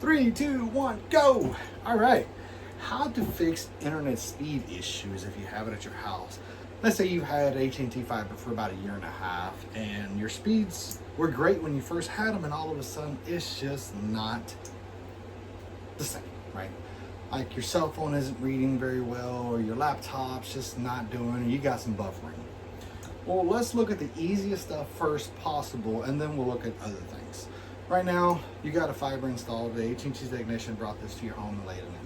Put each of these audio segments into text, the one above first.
3, 2, 1, go. All right. How to fix internet speed issues if you have it at your house. Let's say you had AT&T fiber for about a year and a half and your speeds were great when you first had them, and all of a sudden it's just not the same, right? Like your cell phone isn't reading very well, or your laptop's just not doing, you got some buffering. Well, let's look at the easiest stuff first possible, and then we'll look at other things. Right now, you got a fiber installed. The AT&T's technician brought this to your home and laid it in there.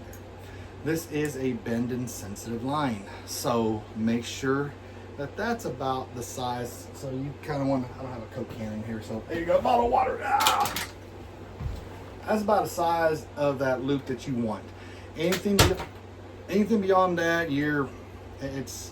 This is a bend and sensitive line, so make sure that that's about the size. So you kind of want to, I don't have a Coke can in here, so there you go, bottle of water. Ah! That's about the size of that loop that you want. Anything beyond that, it's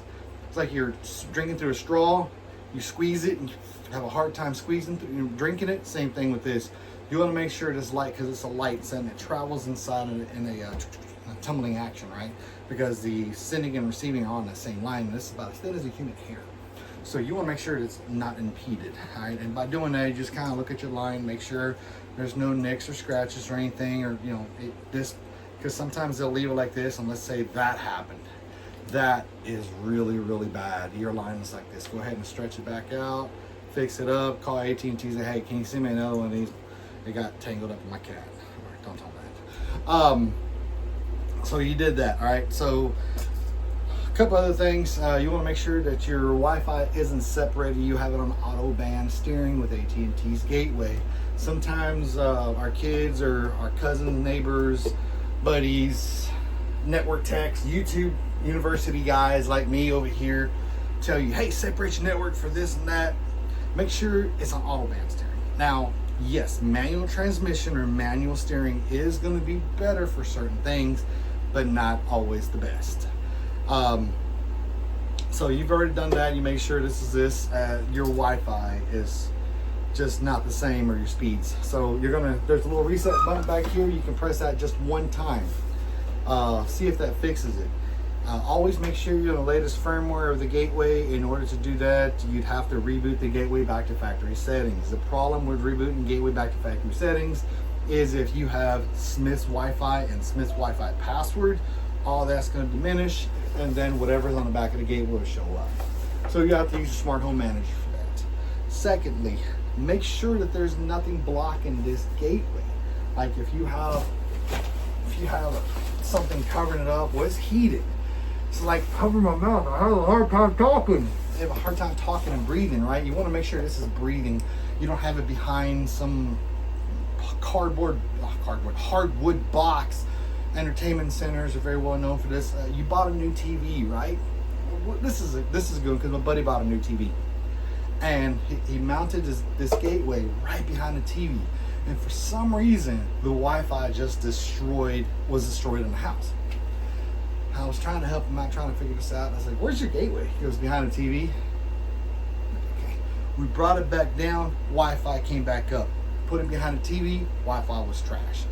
like you're drinking through a straw. You squeeze it and you have a hard time squeezing through, drinking it. Same thing with this. You want to make sure it's light, because it's a light and it travels inside in a tumbling action, right? Because the sending and receiving are on the same line, and this is about as thin as a human hair. So you want to make sure it's not impeded, right? And by doing that, you just kind of look at your line, make sure there's no nicks or scratches or anything, or this, because sometimes they'll leave it like this, and let's say that happened. That is really, really bad. Your line is like this. Go ahead and stretch it back out, fix it up, call AT&T, say, hey, can you send me another one of these? It got tangled up in my cat. Don't tell that. So you did that, all right? So a couple other things. You want to make sure that your Wi-Fi isn't separated. You have it on auto band steering with AT&T's gateway. Sometimes our kids or our cousins, neighbors, buddies, network techs, YouTube university guys like me over here tell you, hey, separate your network for this and that. Make sure it's on auto band steering. Now, yes, manual transmission or manual steering is going to be better for certain things, but not always the best. So you've already done that. You make sure your Wi-Fi is just not the same, or your speeds. So there's a little reset button back here. You can press that just one time. See if that fixes it. Always make sure you're on the latest firmware of the gateway. In order to do that, you'd have to reboot the gateway back to factory settings. The problem with rebooting gateway back to factory settings is if you have Smith's Wi-Fi and Smith's Wi-Fi password, all that's going to diminish, and then whatever's on the back of the gateway will show up. So you have to use your smart home manager for that. Secondly, make sure that there's nothing blocking this gateway. Like if you have something covering it up, well, it's heated. It's like covering my mouth. I have a hard time talking. I have a hard time talking and breathing, right? You want to make sure this is breathing. You don't have it behind some hardwood box. Entertainment centers are very well known for this. You bought a new TV, right? This is good, because my buddy bought a new TV, and he mounted this gateway right behind the TV, and for some reason the Wi-Fi just was destroyed in the house. I was trying to help him out, trying to figure this out. I was like, where's your gateway? He goes, behind the TV. Okay. We brought it back down, Wi-Fi came back up. Put it behind the TV, Wi-Fi was trash.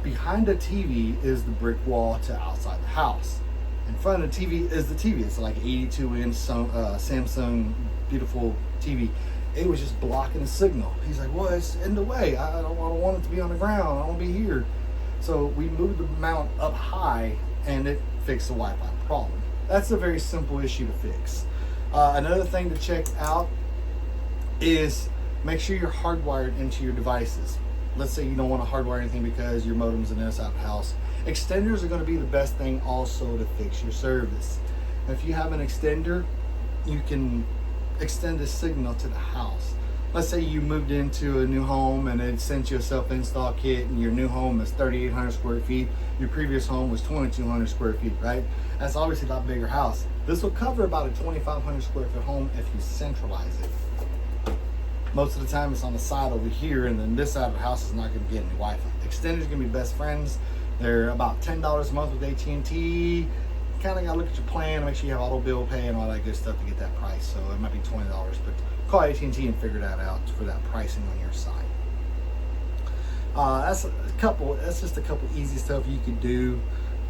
Behind the TV is the brick wall to outside the house. In front of the TV is the TV. It's like 82-inch Samsung beautiful TV. It was just blocking the signal. He's like, well, it's in the way. I don't want it to be on the ground. I want to be here. So we moved the mount up high, and it fixed the Wi-Fi problem. That's a very simple issue to fix. Another thing to check out is make sure you're hardwired into your devices. Let's say you don't want to hardwire anything because your modem's in this out of the house. Extenders are going to be the best thing also to fix your service. If you have an extender, you can extend the signal to the house. Let's say you moved into a new home and it sent you a self-install kit, and your new home is 3,800 square feet. Your previous home was 2,200 square feet, right? That's obviously a lot bigger house. This will cover about a 2,500 square foot home if you centralize it. Most of the time it's on the side over here, and then this side of the house is not going to get any Wi-Fi. Extenders are going to be best friends. They're about $10 a month with AT&T. Kind of got to look at your plan and make sure you have auto bill pay and all that good stuff to get that price. So it might be $20, but call AT&T and figure that out for that pricing on your side. That's just a couple easy stuff you could do.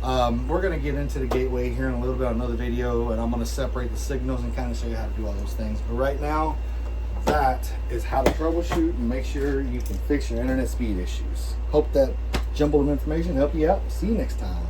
We're going to get into the gateway here in a little bit on another video, and I'm going to separate the signals and kind of show you how to do all those things. But right now, that is how to troubleshoot and make sure you can fix your internet speed issues. Hope that jumble of information helped you out. See you next time.